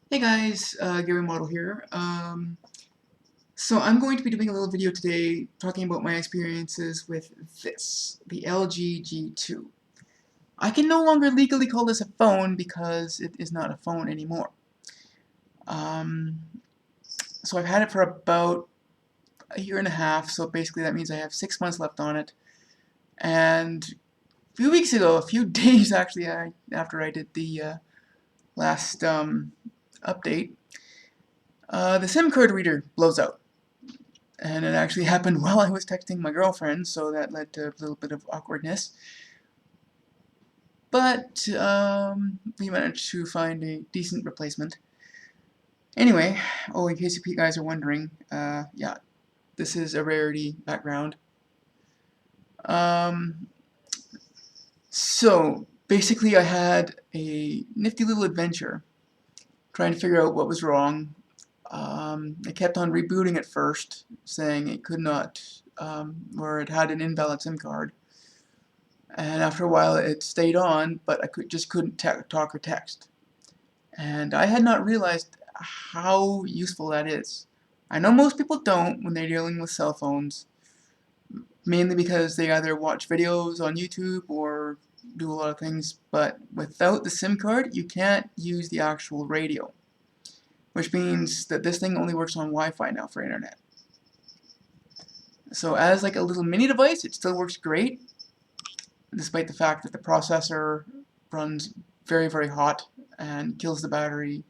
Hey guys, Gary Model here. So I'm going to be doing a little video today talking about my experiences with the LG G2. I can no longer legally call this a phone because it is not a phone anymore. Um, so I've had it for about a year and a half, so basically that means I have 6 months left on it. And a few weeks ago, a few days actually after I did the last update, the SIM card reader blows out. And it actually happened while I was texting my girlfriend, so that led to a little bit of awkwardness. But we managed to find a decent replacement. Anyway, in case you guys are wondering, yeah, this is a rarity background. Um, so basically I had a nifty little adventure trying to figure out what was wrong. It kept on rebooting at first, saying it could not, or it had an invalid SIM card. And after a while it stayed on, but I just couldn't talk or text. And I had not realized how useful that is. I know most people don't when they're dealing with cell phones, mainly because they either watch videos on YouTube or do a lot of things, but without the SIM card, you can't use the actual radio, which means that this thing only works on Wi-Fi now for internet. So as like a little mini device, it still works great, despite the fact that the processor runs very, very hot and kills the battery.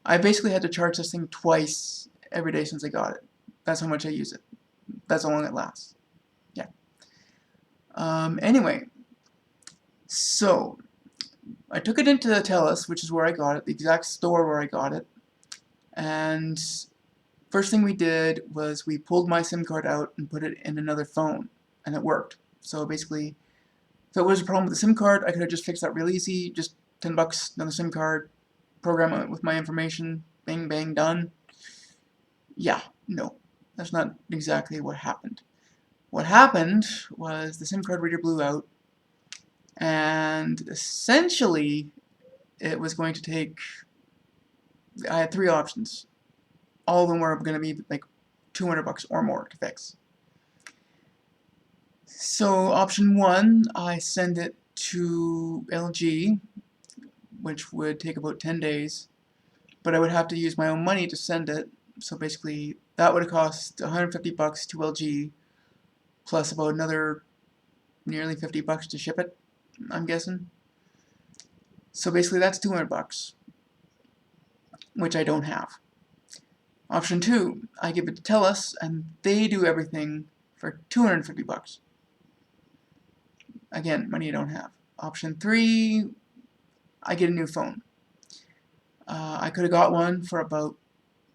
I basically had to charge this thing twice every day since I got it. That's how much I use it. That's how long it lasts. Yeah. Anyway, so I took it into TELUS, which is where I got it, the exact store where I got it. And first thing we did was we pulled my SIM card out and put it in another phone, and it worked. So basically, if it was a problem with the SIM card, I could have just fixed that real easy. Just $10, another SIM card, program it with my information, bang, bang, done. Yeah, no, that's not exactly what happened. What happened was the SIM card reader blew out, and essentially it was going to take, I had three options. All of them were going to be like $200 or more to fix. So option one, I send it to LG, which would take about 10 days, but I would have to use my own money to send it. So basically, that would have cost $150 to LG, plus about another nearly $50 to ship it, I'm guessing. So basically, that's $200, which I don't have. Option two, I give it to TELUS, and they do everything for $250. Again, money I don't have. Option three, I get a new phone. I could have got one for about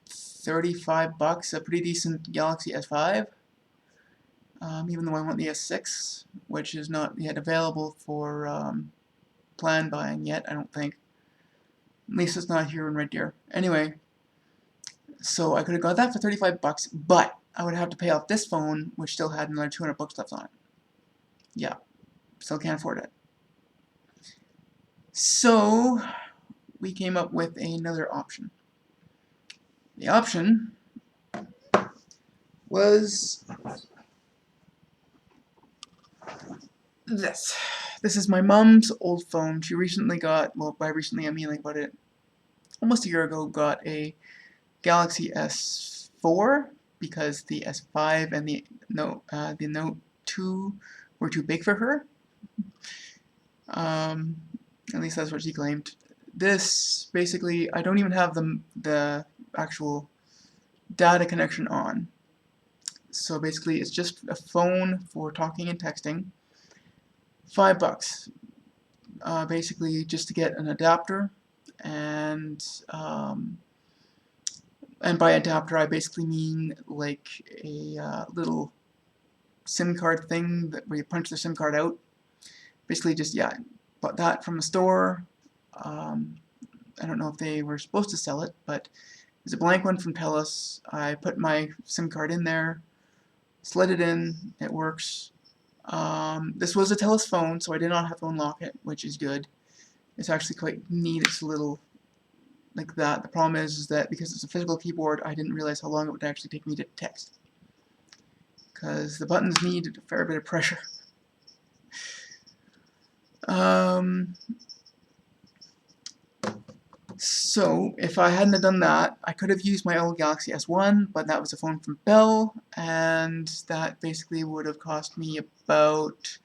$35, a pretty decent Galaxy S5, even though I want the S6, which is not yet available for plan buying yet, I don't think. At least it's not here in Red Deer. Anyway, so I could have got that for $35, but I would have to pay off this phone, which still had another $200 left on it. Yeah, still can't afford it. So we came up with another option. The option was this. This is my mom's old phone. She recently got, well, by recently I mean like about it almost a year ago, got a Galaxy S4 because the S5 and the Note 2 were too big for her. At least that's what she claimed. This basically, I don't even have the actual data connection on. So basically, it's just a phone for talking and texting. $5. Basically, just to get an adapter, and by adapter, I basically mean like a little SIM card thing where you punch the SIM card out. Basically, just yeah, bought that from a store. I don't know if they were supposed to sell it, but it's a blank one from TELUS. I put my SIM card in there, slid it in, it works. This was a TELUS phone, so I did not have to unlock it, which is good. It's actually quite neat. It's a little like that. The problem is that because it's a physical keyboard, I didn't realize how long it would actually take me to text, because the buttons need a fair bit of pressure. So if I hadn't have done that, I could have used my old Galaxy S1, but that was a phone from Bell, and that basically would have cost me about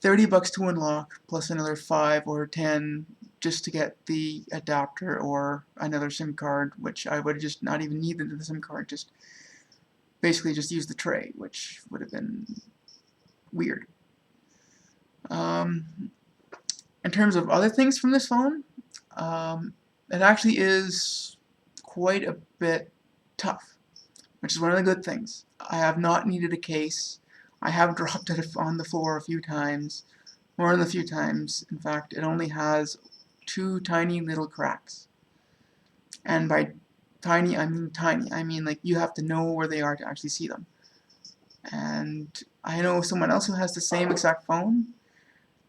$30 to unlock, plus another 5 or 10 just to get the adapter or another SIM card, which I would have just not even needed the SIM card, just basically just use the tray, which would have been weird. In terms of other things from this phone, it actually is quite a bit tough, which is one of the good things. I have not needed a case. I have dropped it on the floor a few times, more than a few times. In fact, it only has 2 tiny little cracks. And by tiny, I mean tiny. I mean like you have to know where they are to actually see them. And I know someone else who has the same exact phone,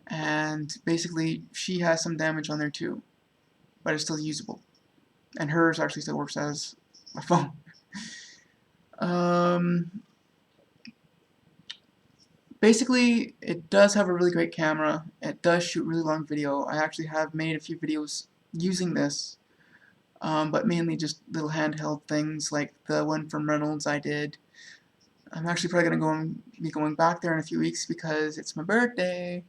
and basically she has some damage on there too, but it's still usable. And hers actually still works as a phone. Basically, it does have a really great camera. It does shoot really long video. I actually have made a few videos using this, but mainly just little handheld things like the one from Reynolds I did. I'm actually probably going to be going back there in a few weeks because it's my birthday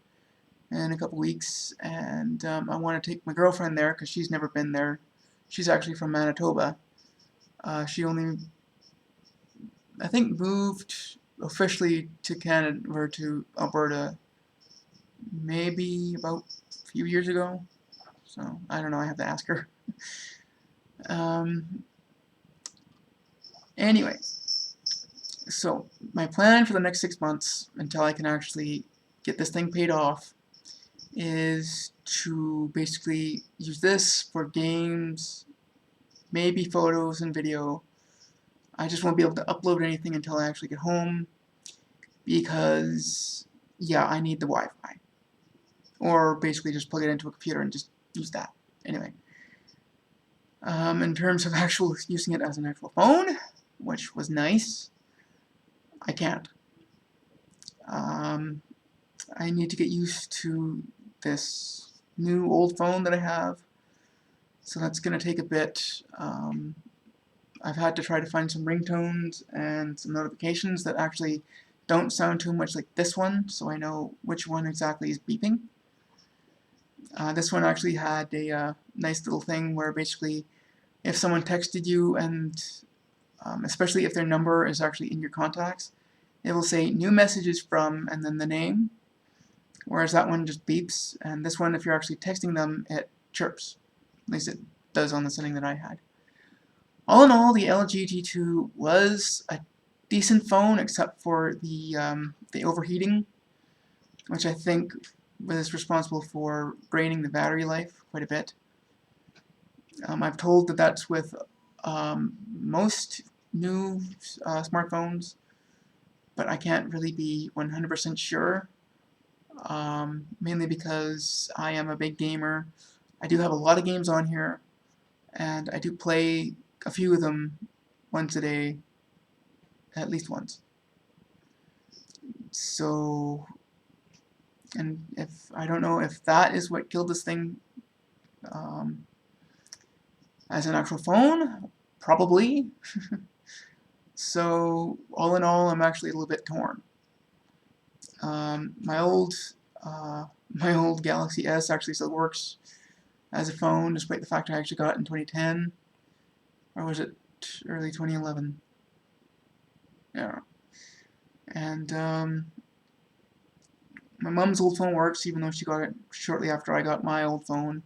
in a couple weeks, and I want to take my girlfriend there because she's never been there. She's actually from Manitoba. She only, I think, moved officially to Canada or to Alberta maybe about a few years ago. So I don't know. I have to ask her. Anyway, so my plan for the next 6 months until I can actually get this thing paid off is to basically use this for games, maybe photos and video. I just won't be able to upload anything until I actually get home because, yeah, I need the Wi-Fi. Or basically just plug it into a computer and just use that. Anyway. In terms of actual using it as an actual phone, which was nice, I can't. I need to get used to this new old phone that I have, so that's going to take a bit. I've had to try to find some ringtones and some notifications that actually don't sound too much like this one, so I know which one exactly is beeping. This one actually had a nice little thing where basically if someone texted you, and especially if their number is actually in your contacts, it will say new messages from and then the name, whereas that one just beeps, and this one, if you're actually texting them, it chirps. At least it does on the setting that I had. All in all, the LG G2 was a decent phone, except for the overheating, which I think was responsible for draining the battery life quite a bit. I've told that that's with most new smartphones, but I can't really be 100% sure, mainly because I am a big gamer. I do have a lot of games on here, and I do play a few of them once a day, at least once. So, and if I don't know if that is what killed this thing as an actual phone, probably. So all in all, I'm actually a little bit torn. My old Galaxy S actually still works as a phone, despite the fact I actually got it in 2010, or was it early 2011? Yeah. And my mom's old phone works, even though she got it shortly after I got my old phone.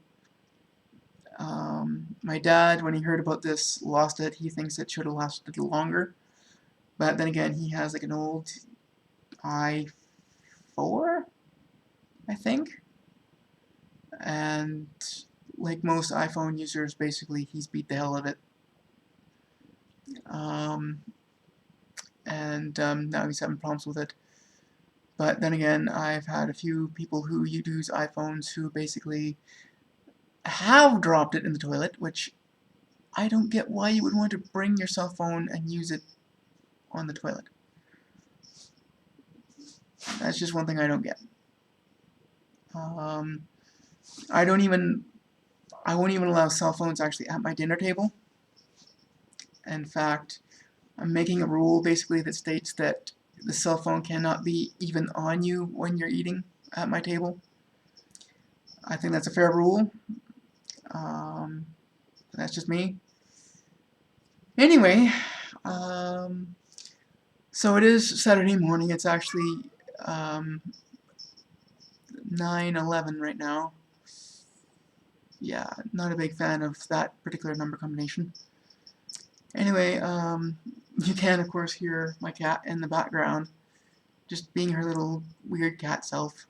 My dad, when he heard about this, lost it. He thinks it should have lasted a little longer. But then again, he has like an old i4, I think. And like most iPhone users, basically he's beat the hell of it. Now he's having problems with it. But then again, I've had a few people who use iPhones who basically have dropped it in the toilet, which I don't get why you would want to bring your cell phone and use it on the toilet. That's just one thing I don't get. I won't even allow cell phones actually at my dinner table. In fact, I'm making a rule basically that states that the cell phone cannot be even on you when you're eating at my table. I think that's a fair rule. That's just me. Anyway, so it is Saturday morning. It's actually 9:11 right now. Yeah, not a big fan of that particular number combination. Anyway, you can of course hear my cat in the background, just being her little weird cat self.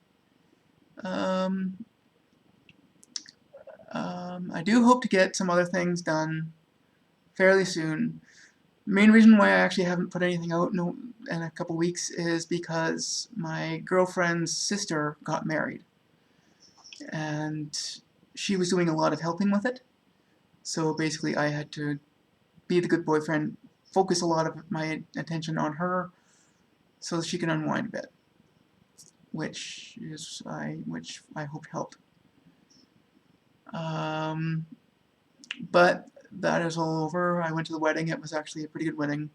I do hope to get some other things done fairly soon. The main reason why I actually haven't put anything out in a couple weeks is because my girlfriend's sister got married, and she was doing a lot of helping with it. So basically I had to be the good boyfriend, focus a lot of my attention on her so that she can unwind a bit, which I hope helped. But that is all over. I went to the wedding. It was actually a pretty good wedding.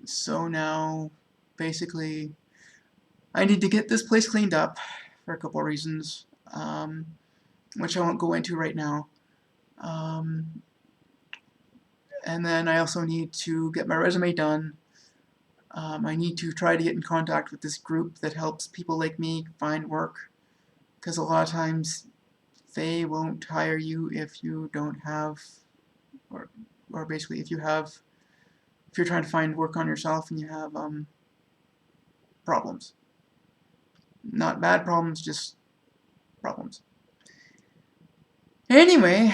So now, basically, I need to get this place cleaned up for a couple of reasons, which I won't go into right now. And then I also need to get my resume done. I need to try to get in contact with this group that helps people like me find work, because a lot of times they won't hire you if you don't have, or basically if you're trying to find work on yourself and you have problems. Not bad problems, just problems. Anyway,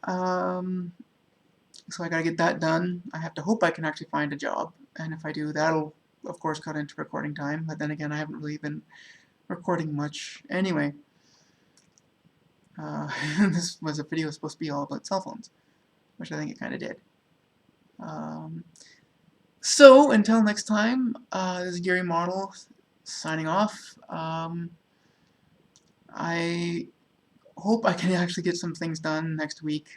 so I gotta get that done. I have to hope I can actually find a job, and if I do, that'll of course cut into recording time, but then again I haven't really been recording much anyway. This was a video supposed to be all about cell phones, which I think it kind of did. So until next time, this is Gary Model signing off. I hope I can actually get some things done next week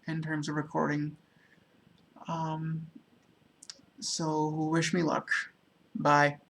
in terms of recording. So wish me luck. Bye.